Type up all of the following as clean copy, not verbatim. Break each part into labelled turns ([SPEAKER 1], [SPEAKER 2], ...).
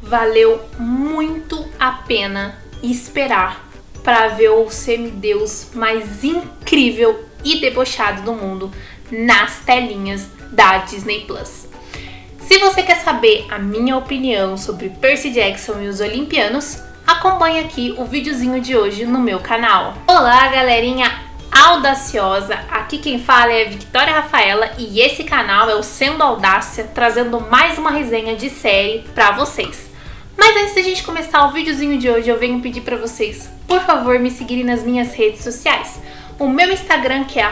[SPEAKER 1] valeu muito a pena esperar para ver o semideus mais incrível e debochado do mundo nas telinhas da Disney Plus. Se você quer saber a minha opinião sobre Percy Jackson e os Olimpianos, acompanhe aqui o videozinho de hoje no meu canal. Olá, galerinha audaciosa! Aqui quem fala é a Victoria Rafaela e esse canal é o Sendo Audácia, trazendo mais uma resenha de série pra vocês. Mas antes da gente começar o videozinho de hoje, eu venho pedir pra vocês, por favor, me seguirem nas minhas redes sociais. O meu Instagram, que é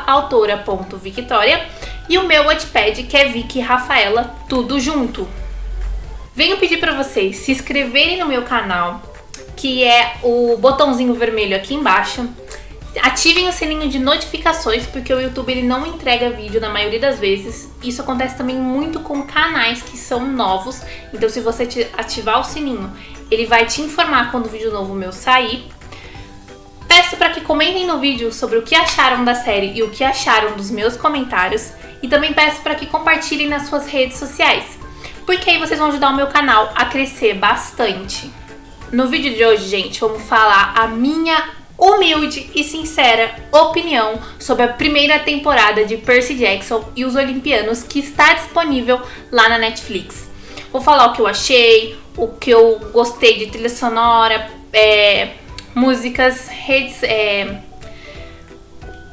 [SPEAKER 1] @autora.victoria, e o meu Wattpad, que é Vicky Rafaela, tudo junto. Venho pedir pra vocês se inscreverem no meu canal, que é o botãozinho vermelho aqui embaixo. Ativem o sininho de notificações, porque o YouTube ele não entrega vídeo na maioria das vezes. Isso acontece também muito com canais que são novos. Então, se você ativar o sininho, ele vai te informar quando o vídeo novo meu sair. Peço para que comentem no vídeo sobre o que acharam da série e o que acharam dos meus comentários. E também peço para que compartilhem nas suas redes sociais, porque aí vocês vão ajudar o meu canal a crescer bastante. No vídeo de hoje, gente, vamos falar a minha humilde e sincera opinião sobre a primeira temporada de Percy Jackson e os Olimpianos, que está disponível lá na Netflix. Vou falar o que eu achei, o que eu gostei de trilha sonora, músicas, redes,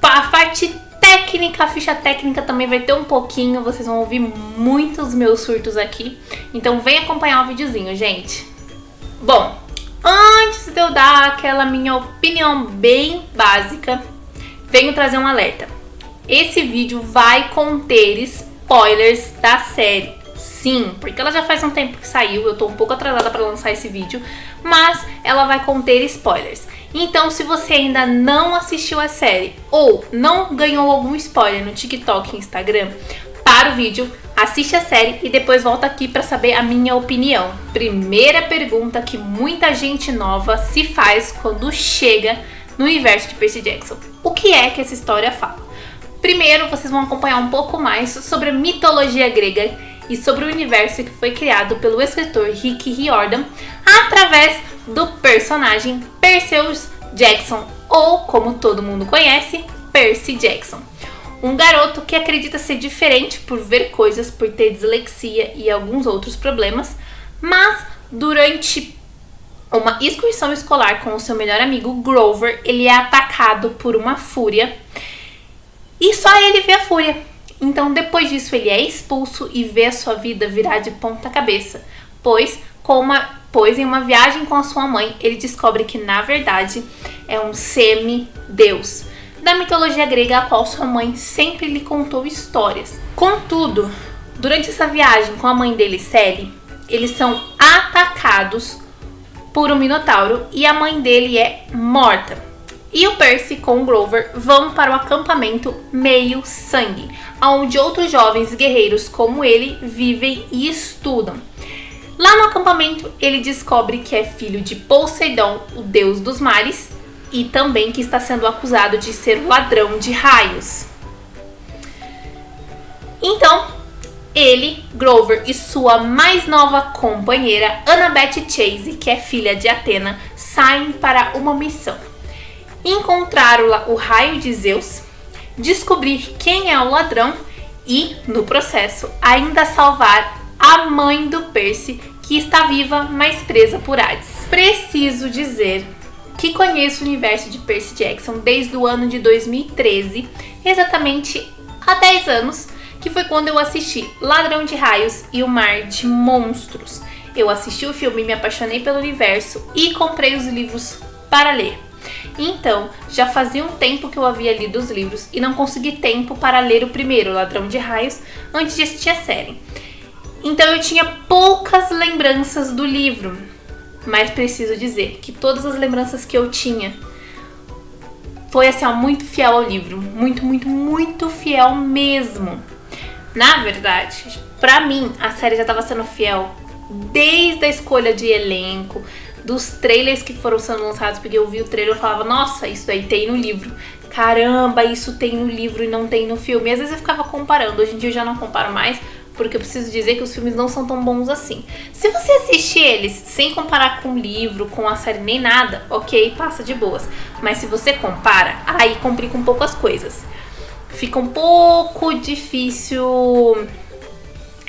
[SPEAKER 1] a parte técnica, a ficha técnica também vai ter um pouquinho, vocês vão ouvir muitos meus surtos aqui, então vem acompanhar o videozinho, gente. Bom, antes de eu dar aquela minha opinião bem básica, venho trazer um alerta. Esse vídeo vai conter spoilers da série. Sim, porque ela já faz um tempo que saiu, eu tô um pouco atrasada para lançar esse vídeo, mas ela vai conter spoilers. Então, se você ainda não assistiu a série ou não ganhou algum spoiler no TikTok e Instagram, para o vídeo, assiste a série e depois volta aqui para saber a minha opinião. Primeira pergunta que muita gente nova se faz quando chega no universo de Percy Jackson. O que é que essa história fala? Primeiro, vocês vão acompanhar um pouco mais sobre a mitologia grega e sobre o universo que foi criado pelo escritor Rick Riordan através do personagem Perseus Jackson, ou como todo mundo conhece, Percy Jackson. Um garoto que acredita ser diferente por ver coisas, por ter dislexia e alguns outros problemas, mas durante uma excursão escolar com o seu melhor amigo Grover, ele é atacado por uma fúria e só ele vê a fúria. Então, depois disso, ele é expulso e vê a sua vida virar de ponta cabeça, pois em uma viagem com a sua mãe, ele descobre que, na verdade, é um semideus da mitologia grega, a qual sua mãe sempre lhe contou histórias. Contudo, durante essa viagem com a mãe dele, Sally, eles são atacados por um minotauro e a mãe dele é morta. E o Percy com o Grover vão para o acampamento Meio Sangue, onde outros jovens guerreiros como ele vivem e estudam. Lá no acampamento, ele descobre que é filho de Poseidon, o deus dos mares, e também que está sendo acusado de ser ladrão de raios. Então, ele, Grover e sua mais nova companheira, Annabeth Chase, que é filha de Atena, saem para uma missão. Encontrar o raio de Zeus, descobrir quem é o ladrão e, no processo, ainda salvar a mãe do Percy, que está viva, mas presa por Hades. Preciso dizer que conheço o universo de Percy Jackson desde o ano de 2013, exatamente há 10 anos, que foi quando eu assisti Ladrão de Raios e o Mar de Monstros. Eu assisti o filme, me apaixonei pelo universo e comprei os livros para ler. Então, já fazia um tempo que eu havia lido os livros e não consegui tempo para ler o primeiro, Ladrão de Raios, antes de assistir a série. Então eu tinha poucas lembranças do livro, mas preciso dizer que todas as lembranças que eu tinha foi assim, muito fiel ao livro, muito fiel mesmo. Na verdade, pra mim, a série já estava sendo fiel desde a escolha de elenco, dos trailers que foram sendo lançados, porque eu vi o trailer e falava, nossa, isso aí tem no livro. Caramba, isso tem no livro e não tem no filme. E às vezes eu ficava comparando, hoje em dia eu já não comparo mais, porque eu preciso dizer que os filmes não são tão bons assim. Se você assistir eles sem comparar com o livro, com a série nem nada, ok, passa de boas. Mas se você compara, aí complica um pouco as coisas. Fica um pouco difícil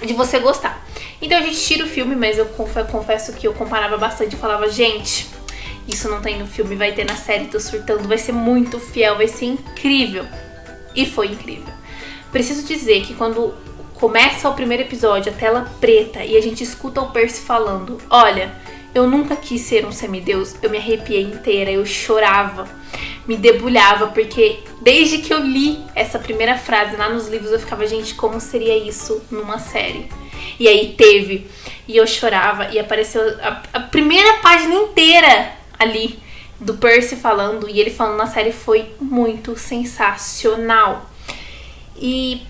[SPEAKER 1] de você gostar. Então a gente tira o filme, mas eu confesso que eu comparava bastante. Eu falava, gente, isso não tem no filme, vai ter na série, tô surtando, vai ser muito fiel, vai ser incrível. E foi incrível. Preciso dizer que quando começa o primeiro episódio, a tela preta, e a gente escuta o Percy falando, olha, eu nunca quis ser um semideus, eu me arrepiei inteira, eu chorava, me debulhava, porque desde que eu li essa primeira frase lá nos livros, eu ficava, gente, como seria isso numa série? E aí teve, e eu chorava, e apareceu a primeira página inteira ali do Percy falando, e ele falando na série foi muito sensacional. E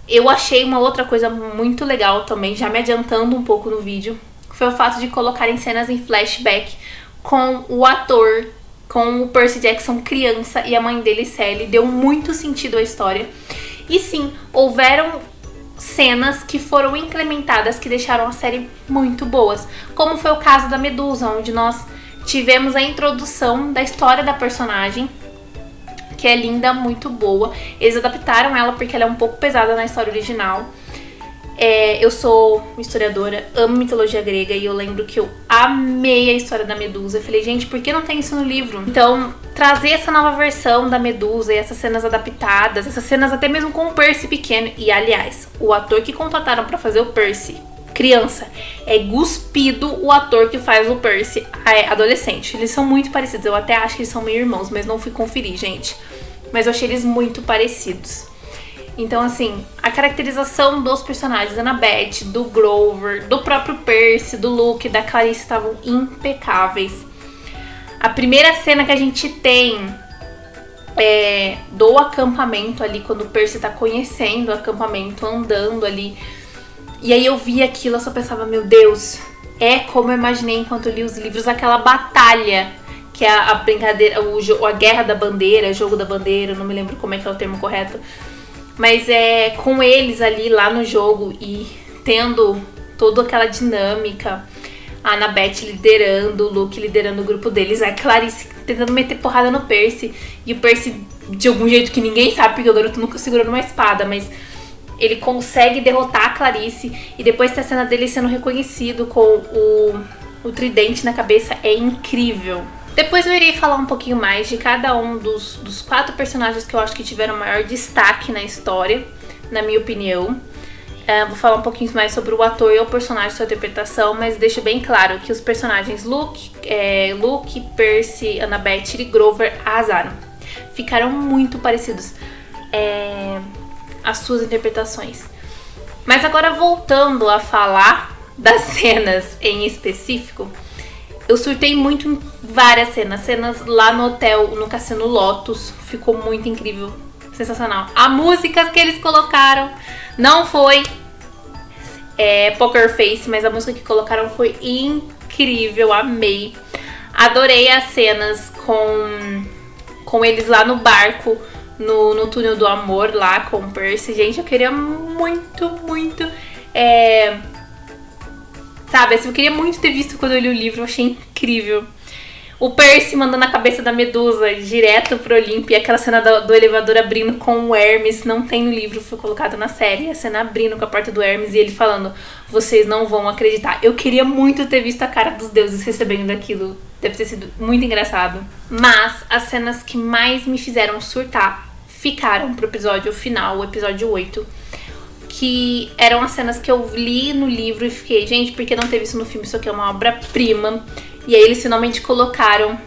[SPEAKER 1] eu achei uma outra coisa muito legal também, já me adiantando um pouco no vídeo, foi o fato de colocarem cenas em flashback com o ator, com o Percy Jackson criança e a mãe dele, Sally. Deu muito sentido à história. E sim, houveram cenas que foram incrementadas que deixaram a série muito boas, como foi o caso da Medusa, onde nós tivemos a introdução da história da personagem, que é linda, muito boa. Eles adaptaram ela porque ela é um pouco pesada na história original. Eu sou historiadora, amo mitologia grega e eu lembro que eu amei a história da Medusa. Eu falei, gente, por que não tem isso no livro? Então, trazer essa nova versão da Medusa e essas cenas adaptadas, essas cenas até mesmo com o Percy pequeno. E, aliás, o ator que contrataram pra fazer o Percy criança é cuspido o ator que faz o Percy adolescente. Eles são muito parecidos, eu até acho que eles são meio irmãos, mas não fui conferir, gente. Mas eu achei eles muito parecidos. Então, assim, a caracterização dos personagens, da Annabeth, do Grover, do próprio Percy, do Luke, da Clarice, estavam impecáveis. A primeira cena que a gente tem do acampamento ali, quando o Percy tá conhecendo o acampamento, andando ali. E aí eu vi aquilo, eu só pensava, meu Deus, é como eu imaginei enquanto eu li os livros, aquela batalha, que é a brincadeira, a guerra da bandeira, jogo da bandeira, não me lembro como é que é o termo correto. Mas é com eles ali lá no jogo e tendo toda aquela dinâmica, a Annabeth liderando, o Luke liderando o grupo deles, a Clarice tentando meter porrada no Percy, e o Percy de algum jeito que ninguém sabe, porque o garoto nunca segurou numa espada, mas ele consegue derrotar a Clarice, e depois tem a cena dele sendo reconhecido com o tridente na cabeça, é incrível. Depois eu irei falar um pouquinho mais de cada um dos 4 personagens que eu acho que tiveram maior destaque na história, na minha opinião. Vou falar um pouquinho mais sobre o ator e o personagem, sua interpretação, mas deixo bem claro que os personagens Luke, Percy, Annabeth e Grover arrasaram. Ficaram muito parecidos as suas interpretações. Mas agora voltando a falar das cenas em específico, eu surtei muito em várias cenas. Cenas lá no hotel, no Cassino Lotus. Ficou muito incrível. Sensacional. A música que eles colocaram não foi Poker Face, mas a música que colocaram foi incrível. Amei. Adorei as cenas com eles lá no barco, no túnel do amor, lá com o Percy. Gente, eu queria muito, muito... Sabe, assim, eu queria muito ter visto quando eu li o livro, eu achei incrível. O Percy mandando a cabeça da Medusa direto pro Olimpo, e aquela cena do elevador abrindo com o Hermes, não tem no livro, foi colocado na série. A cena abrindo com a porta do Hermes e ele falando, vocês não vão acreditar. Eu queria muito ter visto a cara dos deuses recebendo aquilo, deve ter sido muito engraçado. Mas as cenas que mais me fizeram surtar ficaram pro episódio final, o episódio 8. Que eram as cenas que eu li no livro e fiquei, gente, por que não teve isso no filme? Isso aqui é uma obra-prima. E aí eles finalmente colocaram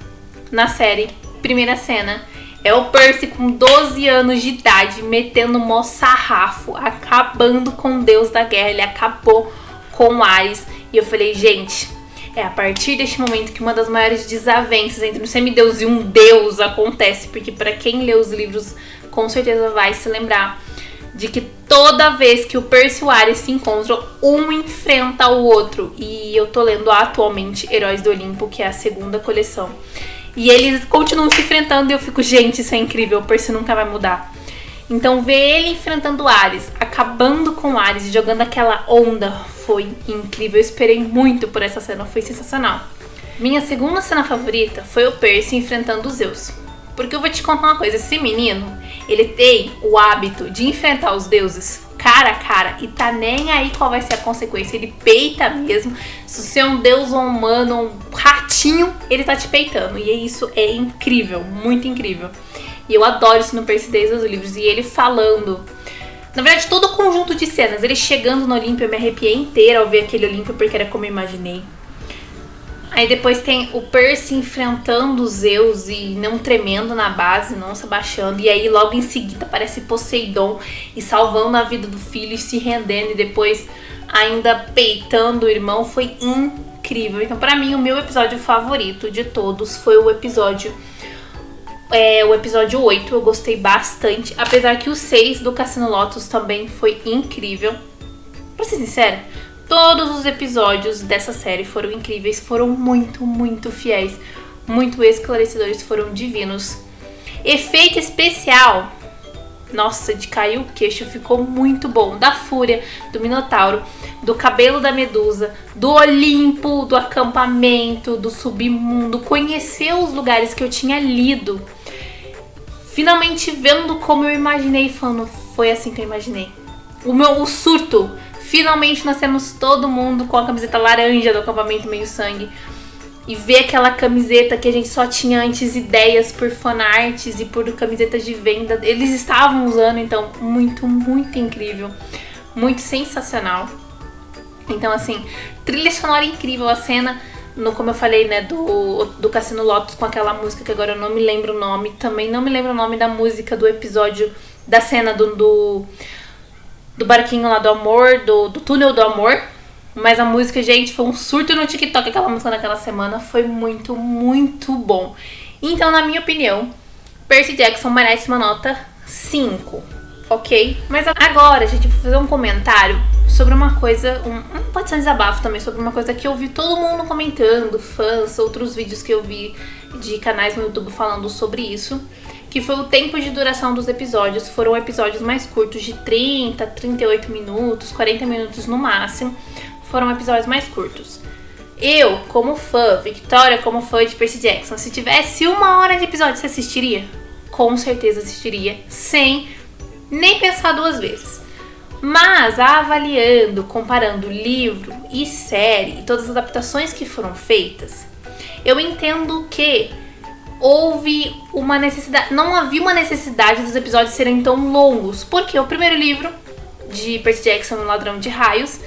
[SPEAKER 1] na série. Primeira cena é o Percy com 12 anos de idade, metendo mó sarrafo, acabando com o deus da guerra. Ele acabou com o Ares. E eu falei, gente, é a partir deste momento que uma das maiores desavenças entre um semideus e um deus acontece. Porque pra quem lê os livros, com certeza vai se lembrar de que toda vez que o Percy e o Ares se encontram, um enfrenta o outro. E eu tô lendo atualmente Heróis do Olimpo, que é a 2ª coleção. E eles continuam se enfrentando e eu fico, gente, isso é incrível, o Percy nunca vai mudar. Então ver ele enfrentando o Ares, acabando com o Ares e jogando aquela onda foi incrível. Eu esperei muito por essa cena, foi sensacional. Minha segunda cena favorita foi o Percy enfrentando os Zeus. Porque eu vou te contar uma coisa, esse menino, ele tem o hábito de enfrentar os deuses cara a cara e tá nem aí qual vai ser a consequência. Ele peita mesmo. Se você é um deus ou um humano, um ratinho, ele tá te peitando. E isso é incrível, muito incrível. E eu adoro isso no Percy desde os livros. E ele falando. Na verdade, todo o conjunto de cenas. Ele chegando no Olímpio, eu me arrepiei inteira ao ver aquele Olímpio, porque era como eu imaginei. Aí depois tem o Percy enfrentando os Zeus e não tremendo na base, não se abaixando. E aí logo em seguida aparece Poseidon e salvando a vida do filho e se rendendo. E depois ainda peitando o irmão. Foi incrível. Então pra mim o meu episódio favorito de todos foi o episódio 8. Eu gostei bastante. Apesar que o 6 do Cassino Lotus também foi incrível. Pra ser sincera, todos os episódios dessa série foram incríveis, foram muito, muito fiéis, muito esclarecedores, foram divinos. Efeito especial, nossa, de cair o queixo, ficou muito bom. Da Fúria, do Minotauro, do cabelo da Medusa, do Olimpo, do acampamento, do submundo, conhecer os lugares que eu tinha lido. Finalmente vendo como eu imaginei, falando, foi assim que eu imaginei. O surto. Finalmente nós temos todo mundo com a camiseta laranja do acampamento meio sangue. E ver aquela camiseta que a gente só tinha antes ideias por fanarts e por camisetas de venda. Eles estavam usando, então muito, muito incrível. Muito sensacional. Então assim, trilha sonora incrível. A cena, como eu falei, né, do Cassino Lotus com aquela música que agora eu não me lembro o nome. Também não me lembro o nome da música do episódio, da cena do barquinho lá do amor, do túnel do amor. Mas a música, gente, foi um surto no TikTok. Aquela música naquela semana foi muito, muito bom. Então, na minha opinião, Percy Jackson merece uma nota 5, ok? Mas agora, gente, eu vou fazer um comentário sobre uma coisa, pode ser um desabafo também, sobre uma coisa que eu vi todo mundo comentando, fãs, outros vídeos que eu vi de canais no YouTube falando sobre isso, que foi o tempo de duração dos episódios. Foram episódios mais curtos, de 30, 38 minutos, 40 minutos no máximo. Foram episódios mais curtos. Eu, como fã, Victoria, como fã de Percy Jackson, se tivesse 1 hora de episódio, você assistiria? Com certeza assistiria, sem nem pensar 2 vezes. Mas, avaliando, comparando livro e série e todas as adaptações que foram feitas, eu entendo que houve uma necessidade, não havia uma necessidade dos episódios serem tão longos, porque o primeiro livro de Percy Jackson, O Ladrão de Raios,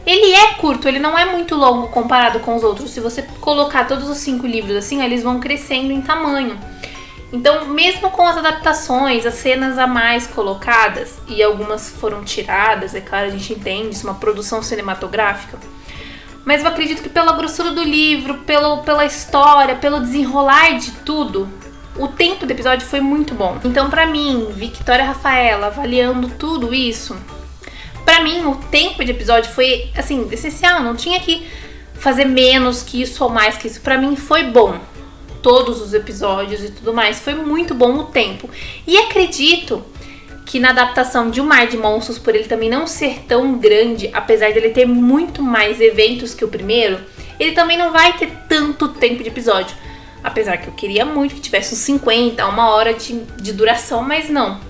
[SPEAKER 1] ele é curto, ele não é muito longo comparado com os outros. Se você colocar todos os 5 livros assim, eles vão crescendo em tamanho. Então, mesmo com as adaptações, as cenas a mais colocadas, e algumas foram tiradas, é claro, a gente entende, isso é uma produção cinematográfica, mas eu acredito que pela grossura do livro, pela história, pelo desenrolar de tudo, o tempo do episódio foi muito bom. Então, pra mim, Victoria Rafaela, avaliando tudo isso, pra mim, o tempo de episódio foi, assim, essencial. Não tinha que fazer menos que isso ou mais que isso. Pra mim, foi bom. Todos os episódios e tudo mais. Foi muito bom o tempo. E acredito que na adaptação de O Mar de Monstros, por ele também não ser tão grande, apesar dele ter muito mais eventos que o primeiro, ele também não vai ter tanto tempo de episódio. Apesar que eu queria muito que tivesse uns 50, 1 hora de duração, mas não.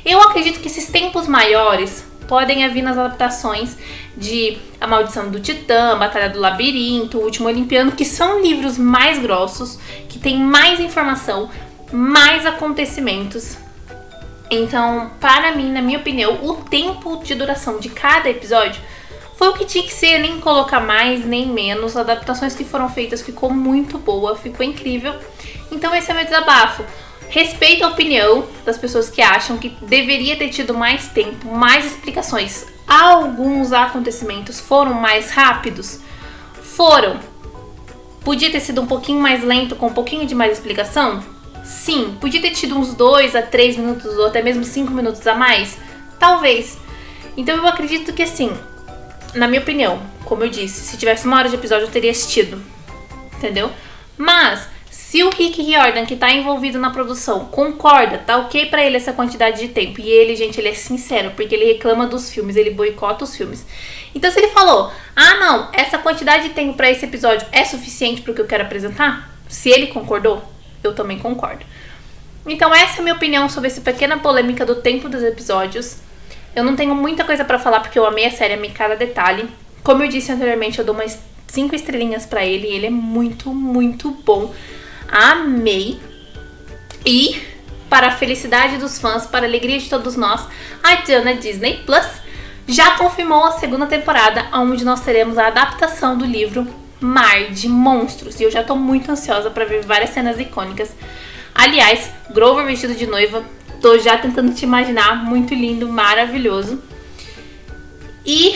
[SPEAKER 1] Eu acredito que esses tempos maiores podem vir nas adaptações de A Maldição do Titã, Batalha do Labirinto, O Último Olimpiano, que são livros mais grossos, que tem mais informação, mais acontecimentos. Então, para mim, na minha opinião, o tempo de duração de cada episódio foi o que tinha que ser, nem colocar mais, nem menos. As adaptações que foram feitas ficou muito boa, ficou incrível. Então esse é meu desabafo. Respeito a opinião das pessoas que acham que deveria ter tido mais tempo, mais explicações. Alguns acontecimentos foram mais rápidos? Foram. Podia ter sido um pouquinho mais lento, com um pouquinho de mais explicação? Sim. Podia ter tido uns 2 a 3 minutos ou até mesmo 5 minutos a mais? Talvez. Então eu acredito que assim, na minha opinião, como eu disse, se tivesse 1 hora de episódio eu teria assistido. Entendeu? Mas Se o Rick Riordan, que tá envolvido na produção, concorda, tá ok pra ele essa quantidade de tempo. E ele, gente, ele é sincero, porque ele reclama dos filmes, ele boicota os filmes. Então se ele falou, ah não, essa quantidade de tempo pra esse episódio é suficiente pro que eu quero apresentar, se ele concordou, eu também concordo. Então essa é a minha opinião sobre essa pequena polêmica do tempo dos episódios. Eu não tenho muita coisa pra falar porque eu amei a série, amei cada detalhe. Como eu disse anteriormente, eu dou umas 5 estrelinhas pra ele, ele é muito, muito bom. Amei. E, para a felicidade dos fãs, para a alegria de todos nós, a Diana Disney Plus já confirmou a segunda temporada, onde nós teremos a adaptação do livro Mar de Monstros. E eu já tô muito ansiosa para ver várias cenas icônicas. Aliás, Grover vestido de noiva, tô já tentando te imaginar, muito lindo, maravilhoso. E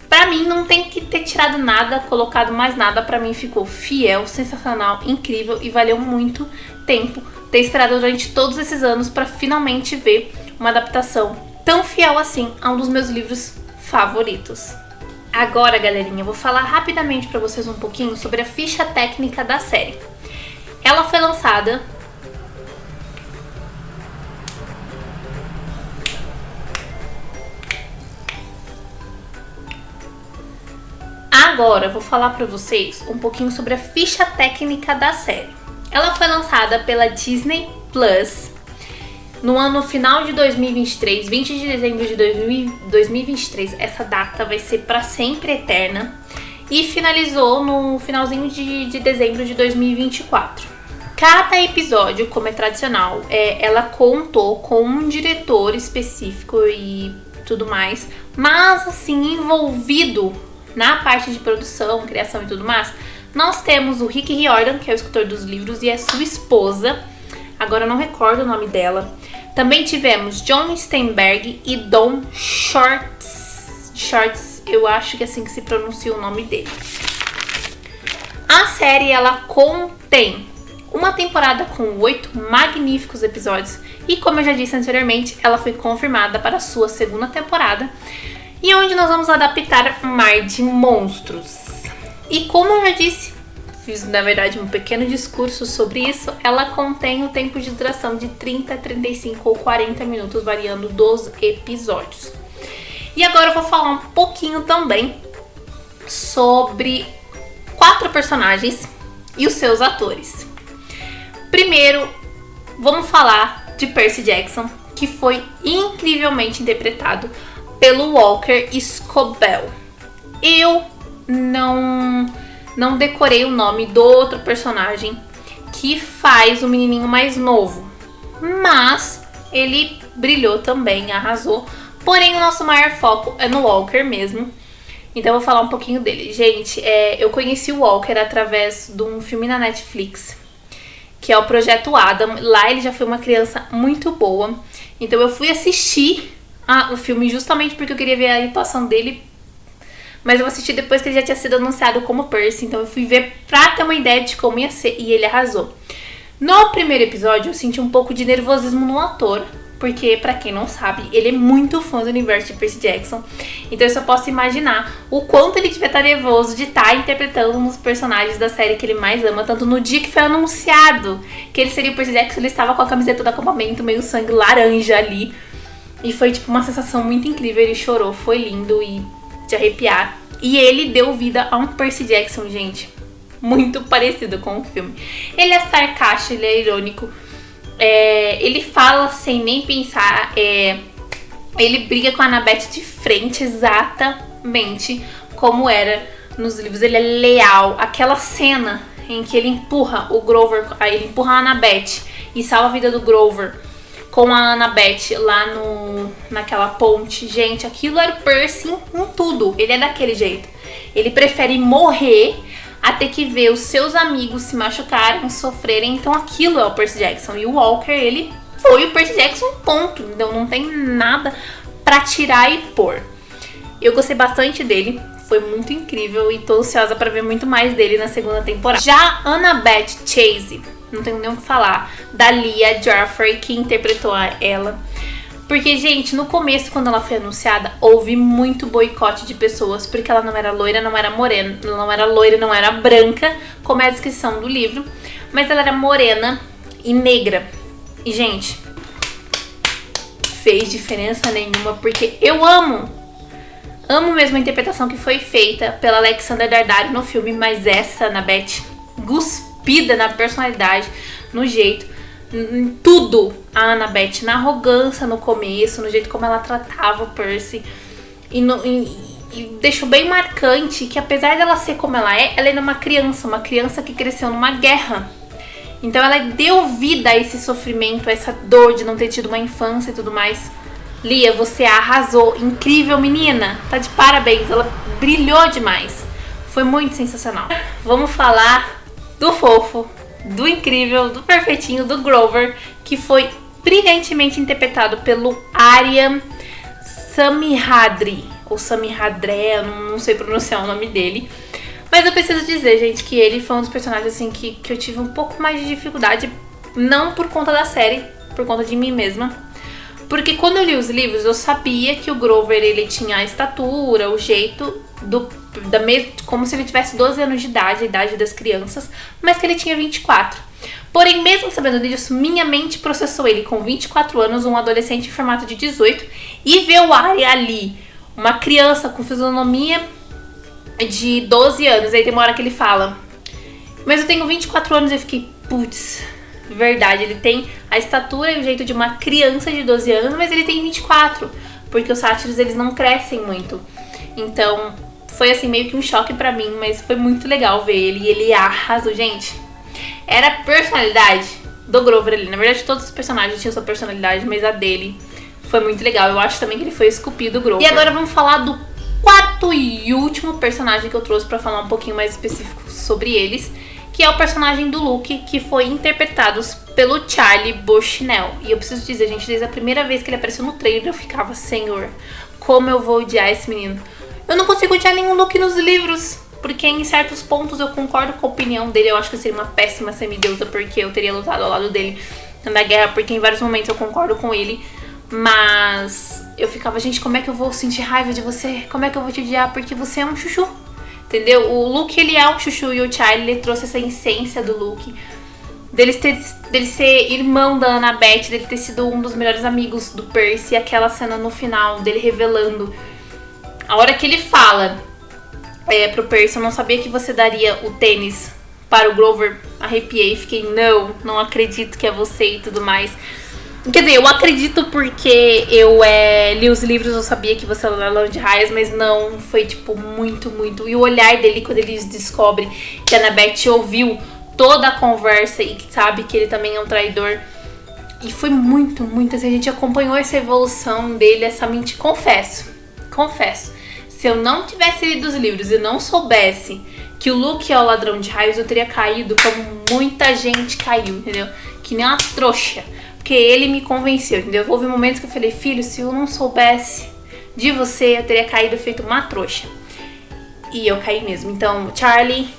[SPEAKER 1] pra mim não tem que ter tirado nada, colocado mais nada, pra mim ficou fiel, sensacional, incrível e valeu muito tempo ter esperado durante todos esses anos pra finalmente ver uma adaptação tão fiel assim a um dos meus livros favoritos. Agora, galerinha, eu vou falar rapidamente pra vocês um pouquinho sobre a ficha técnica da série. Ela foi lançada Agora eu vou falar pra vocês um pouquinho sobre a ficha técnica da série. Ela foi lançada pela Disney Plus no final de 2023, 20 de dezembro de 2023. Essa data vai ser pra sempre eterna. E finalizou no finalzinho de dezembro de 2024. Cada episódio, como é tradicional, ela contou com um diretor específico e tudo mais. Mas assim, envolvido na parte de produção, criação e tudo mais, nós temos o Rick Riordan, que é o escritor dos livros, e a sua esposa, agora eu não recordo o nome dela. Também tivemos John Steinberg e Don Shorts, eu acho que é assim que se pronuncia o nome dele. A série, ela contém uma temporada com 8 magníficos episódios e, como eu já disse anteriormente, ela foi confirmada para a sua segunda temporada, e onde nós vamos adaptar Mar de Monstros. E como eu já disse, fiz na verdade um pequeno discurso sobre isso, ela contém o tempo de duração de 30, 35 ou 40 minutos, variando dos episódios. E agora eu vou falar um pouquinho também sobre 4 personagens e os seus atores. Primeiro, vamos falar de Percy Jackson, que foi incrivelmente interpretado pelo Walker Scobell. Eu não decorei o nome do outro personagem que faz o menininho mais novo, mas ele brilhou também, arrasou. Porém, o nosso maior foco é no Walker mesmo. Então eu vou falar um pouquinho dele. Gente, eu conheci o Walker através de um filme na Netflix, que é o Projeto Adam. Lá ele já foi uma criança muito boa. Então eu fui assistir o filme justamente porque eu queria ver a atuação dele. Mas eu assisti depois que ele já tinha sido anunciado como Percy. Então eu fui ver pra ter uma ideia de como ia ser. E ele arrasou. No primeiro episódio eu senti um pouco de nervosismo no ator, porque, pra quem não sabe, ele é muito fã do universo de Percy Jackson. Então eu só posso imaginar o quanto ele devia estar nervoso de estar interpretando um dos personagens da série que ele mais ama. Tanto no dia que foi anunciado que ele seria o Percy Jackson, ele estava com a camiseta do acampamento, meio sangue laranja ali. E foi tipo uma sensação muito incrível, ele chorou, foi lindo e de arrepiar. E ele deu vida a um Percy Jackson, gente, muito parecido com o filme. Ele é sarcástico, ele é irônico. Ele fala sem nem pensar, ele briga com a Annabeth de frente, exatamente como era nos livros. Ele é leal. Aquela cena em que ele empurra o Grover, ele empurra a Annabeth e salva a vida do Grover com a Annabeth lá naquela ponte. Gente, aquilo era o Percy em tudo. Ele é daquele jeito. Ele prefere morrer a ter que ver os seus amigos se machucarem, sofrerem. Então aquilo é o Percy Jackson. E o Walker, ele foi o Percy Jackson, ponto. Então não tem nada pra tirar e pôr. Eu gostei bastante dele, foi muito incrível e tô ansiosa pra ver muito mais dele na segunda temporada. Já Annabeth Chase, não tenho nem o que falar, da Lia Jaffrey, que interpretou ela. Porque, gente, no começo, quando ela foi anunciada, houve muito boicote de pessoas, porque ela não era loira, não era morena, não era loira, não era branca, como é a descrição do livro, mas ela era morena e negra. E, gente, fez diferença nenhuma, porque eu amo mesmo a interpretação que foi feita pela Alexandra Daddario no filme, mas essa Annabeth, cuspida na personalidade, no jeito, em tudo, a Annabeth, na arrogância no começo, no jeito como ela tratava o Percy, e deixou bem marcante que apesar dela ser como ela é uma criança que cresceu numa guerra. Então ela deu vida a esse sofrimento, a essa dor de não ter tido uma infância e tudo mais. Lia, você arrasou, incrível menina, tá de parabéns, ela brilhou demais, foi muito sensacional. Vamos falar do fofo, do incrível, do perfeitinho, do Grover, que foi brilhantemente interpretado pelo Aryan Samihadri, ou Samihadre, não sei pronunciar o nome dele. Mas eu preciso dizer, gente, que ele foi um dos personagens assim que eu tive um pouco mais de dificuldade, não por conta da série, por conta de mim mesma. Porque quando eu li os livros, eu sabia que o Grover, ele tinha a estatura, o jeito como se ele tivesse 12 anos de idade, a idade das crianças, mas que ele tinha 24. Porém, mesmo sabendo disso, minha mente processou ele com 24 anos, um adolescente em formato de 18, e ver o Arya ali, uma criança com fisionomia de 12 anos. Aí tem uma hora que ele fala, mas eu tenho 24 anos, e eu fiquei, putz, verdade, ele tem a estatura e o jeito de uma criança de 12 anos, mas ele tem 24, porque os sátiros, eles não crescem muito. Então, foi assim, meio que um choque pra mim, mas foi muito legal ver ele, e ele arrasou, gente. Era a personalidade do Grover ali, na verdade todos os personagens tinham sua personalidade, mas a dele foi muito legal. Eu acho também que ele foi esculpido, o Grover. E agora vamos falar do quarto e último personagem que eu trouxe pra falar um pouquinho mais específico sobre eles, que é o personagem do Luke, que foi interpretado pelo Charlie Bushnell. E eu preciso dizer, gente, desde a primeira vez que ele apareceu no trailer, eu ficava, Senhor, como eu vou odiar esse menino. Eu não consigo odiar nenhum Luke nos livros, porque em certos pontos eu concordo com a opinião dele. Eu acho que eu seria uma péssima semideusa, porque eu teria lutado ao lado dele na guerra, porque em vários momentos eu concordo com ele. Mas eu ficava, gente, como é que eu vou sentir raiva de você? Como é que eu vou te odiar? Porque você é um chuchu, entendeu? O Luke, ele é um chuchu, e o Charlie, ele trouxe essa essência do Luke, dele ser irmão da Annabeth, dele ter sido um dos melhores amigos do Percy. Aquela cena no final, dele revelando, a hora que ele fala pro Percy, eu não sabia que você daria o tênis para o Grover, arrepiei, fiquei, não acredito que é você e tudo mais. Quer dizer, eu acredito porque eu li os livros, eu sabia que você era ladrão de raios, mas não, foi tipo muito. E o olhar dele quando ele descobre que a Annabeth ouviu toda a conversa e que sabe que ele também é um traidor. E foi muito, assim, a gente acompanhou essa evolução dele, essa mente. Confesso, se eu não tivesse lido os livros e não soubesse que o Luke é o ladrão de raios, eu teria caído como muita gente caiu, entendeu? Que nem uma trouxa. Porque ele me convenceu, entendeu? Houve momentos que eu falei, filho, se eu não soubesse de você, eu teria caído feito uma trouxa. E eu caí mesmo. Então, Charlie,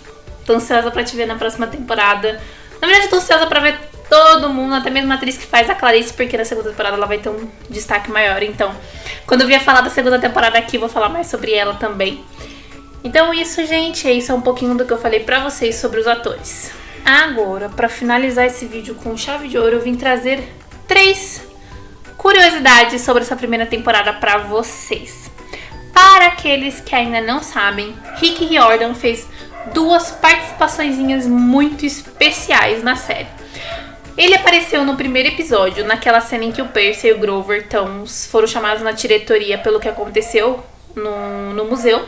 [SPEAKER 1] tô ansiosa pra te ver na próxima temporada. Na verdade, tô ansiosa pra ver todo mundo, até mesmo a atriz que faz a Clarice, porque na segunda temporada ela vai ter um destaque maior. Então, quando eu vier falar da segunda temporada aqui, eu vou falar mais sobre ela também. Então isso, gente, isso é um pouquinho do que eu falei pra vocês sobre os atores. Agora, pra finalizar esse vídeo com chave de ouro, eu vim trazer 3 curiosidades sobre essa primeira temporada pra vocês. Para aqueles que ainda não sabem, Rick Riordan fez 2 participaçõezinhas muito especiais na série. Ele apareceu no primeiro episódio, naquela cena em que o Percy e o Grover foram chamados na diretoria pelo que aconteceu no museu.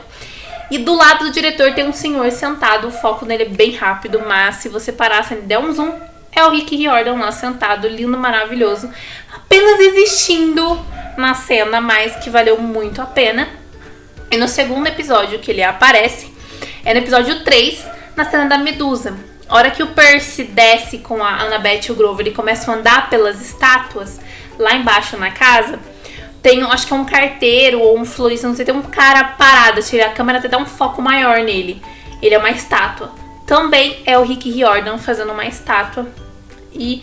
[SPEAKER 1] E do lado do diretor tem um senhor sentado, o foco nele é bem rápido, mas se você parar, se ele der um zoom, é o Rick Riordan lá sentado, lindo, maravilhoso, apenas existindo na cena, mas que valeu muito a pena. E no segundo episódio que ele aparece, é no episódio 3, na cena da Medusa. A hora que o Percy desce com a Annabeth e o Grover e começam a andar pelas estátuas, lá embaixo na casa, tem, acho que é um carteiro ou um florista, não sei, tem um cara parado, a câmera até dá um foco maior nele. Ele é uma estátua. Também é o Rick Riordan fazendo uma estátua. E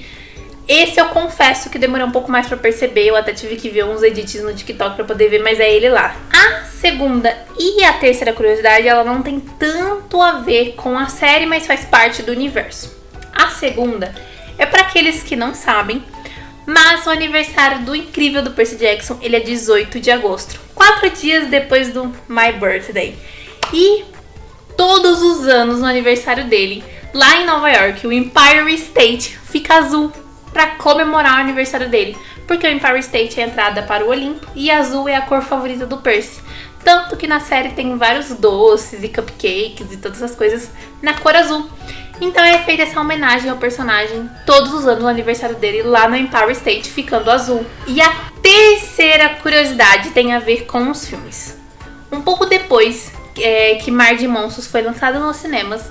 [SPEAKER 1] Esse eu confesso que demorei um pouco mais pra perceber, eu até tive que ver uns edits no TikTok pra poder ver, mas é ele lá. A segunda e a terceira curiosidade, ela não tem tanto a ver com a série, mas faz parte do universo. A segunda é pra aqueles que não sabem, mas o aniversário do incrível do Percy Jackson, ele é 18 de agosto. 4 dias depois do My Birthday. E todos os anos no aniversário dele, lá em Nova York, o Empire State fica azul para comemorar o aniversário dele. Porque o Empire State é a entrada para o Olimpo e azul é a cor favorita do Percy. Tanto que na série tem vários doces e cupcakes e todas essas coisas na cor azul. Então é feita essa homenagem ao personagem todos os anos no aniversário dele lá no Empire State, ficando azul. E a terceira curiosidade tem a ver com os filmes. Um pouco depois que Mar de Monstros foi lançado nos cinemas,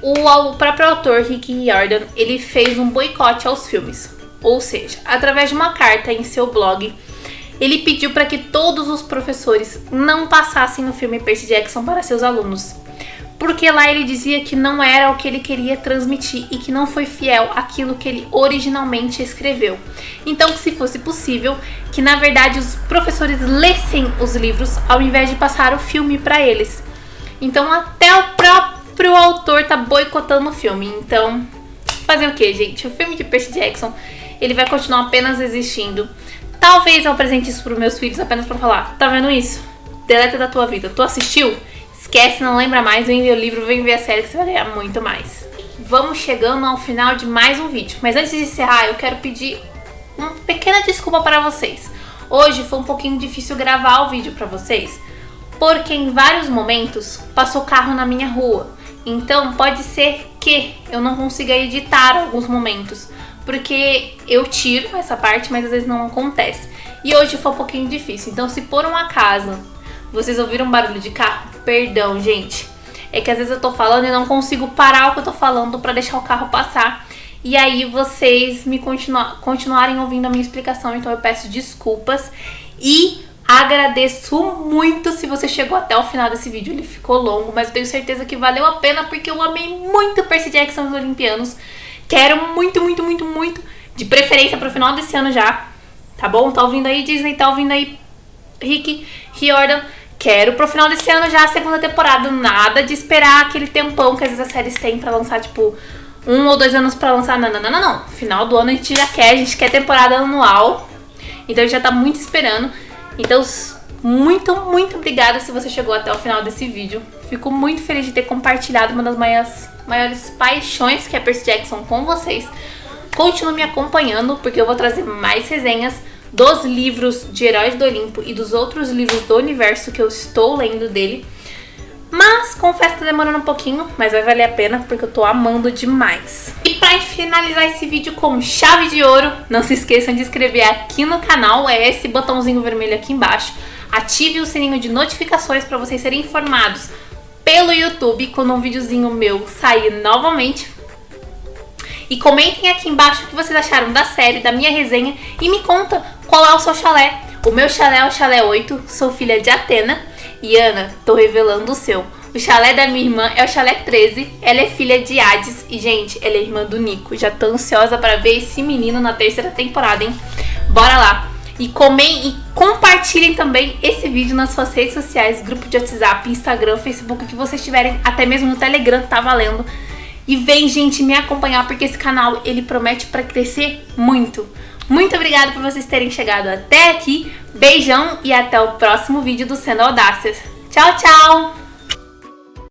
[SPEAKER 1] o próprio autor Rick Riordan, ele fez um boicote aos filmes. Ou seja, através de uma carta em seu blog, ele pediu para que todos os professores não passassem no filme Percy Jackson para seus alunos. Porque lá ele dizia que não era o que ele queria transmitir e que não foi fiel àquilo que ele originalmente escreveu. Então, se fosse possível, que na verdade os professores lessem os livros ao invés de passar o filme para eles. Então, até o próprio autor tá boicotando o filme. Então, fazer o que, gente? O filme de Percy Jackson, ele vai continuar apenas existindo. Talvez eu apresente isso para os meus filhos apenas para falar: tá vendo isso? Deleta da tua vida. Tu assistiu? Esquece, não lembra mais, vem ver o livro, vem ver a série que você vai ganhar muito mais. Vamos chegando ao final de mais um vídeo. Mas antes de encerrar, eu quero pedir uma pequena desculpa para vocês. Hoje foi um pouquinho difícil gravar o vídeo para vocês, porque em vários momentos passou carro na minha rua. Então pode ser que eu não consiga editar alguns momentos, porque eu tiro essa parte, mas às vezes não acontece. E hoje foi um pouquinho difícil. Então se por um acaso vocês ouviram um barulho de carro, perdão, gente. É que às vezes eu tô falando e não consigo parar o que eu tô falando pra deixar o carro passar. E aí vocês me continuarem ouvindo a minha explicação. Então eu peço desculpas e agradeço muito se você chegou até o final desse vídeo. Ele ficou longo, mas eu tenho certeza que valeu a pena, porque eu amei muito Percy Jackson dos Olimpianos. Quero muito, muito, muito, muito, de preferência pro final desse ano já. Tá bom? Tá ouvindo aí, Disney? Tá ouvindo aí, Rick Riordan? Quero pro final desse ano já a segunda temporada. Nada de esperar aquele tempão que às vezes as séries têm pra lançar, tipo, 1 ou 2 anos pra lançar. Não. Final do ano a gente já quer. A gente quer temporada anual. Então a gente já tá muito esperando. Então, muito, muito obrigada se você chegou até o final desse vídeo. Fico muito feliz de ter compartilhado uma das maiores paixões, que é Percy Jackson, com vocês. Continue me acompanhando, porque eu vou trazer mais resenhas dos livros de Heróis do Olimpo e dos outros livros do universo que eu estou lendo dele. Mas confesso que tá demorando um pouquinho, mas vai valer a pena, porque eu tô amando demais. E pra finalizar esse vídeo com chave de ouro, não se esqueçam de inscrever aqui no canal, é esse botãozinho vermelho aqui embaixo. Ative o sininho de notificações para vocês serem informados pelo YouTube quando um videozinho meu sair novamente. E comentem aqui embaixo o que vocês acharam da série, da minha resenha, e me conta qual é o seu chalé. O meu chalé é o chalé 8, sou filha de Atena. E Ana, tô revelando o seu. O chalé da minha irmã é o chalé 13, ela é filha de Hades e, gente, ela é irmã do Nico. Já tô ansiosa para ver esse menino na terceira temporada, hein? Bora lá! E compartilhem também esse vídeo nas suas redes sociais, grupo de WhatsApp, Instagram, Facebook, que vocês tiverem, até mesmo no Telegram, tá valendo. E vem, gente, me acompanhar, porque esse canal, ele promete para crescer muito. Muito obrigada por vocês terem chegado até aqui. Beijão e até o próximo vídeo do Sendo Audácias. Tchau, tchau!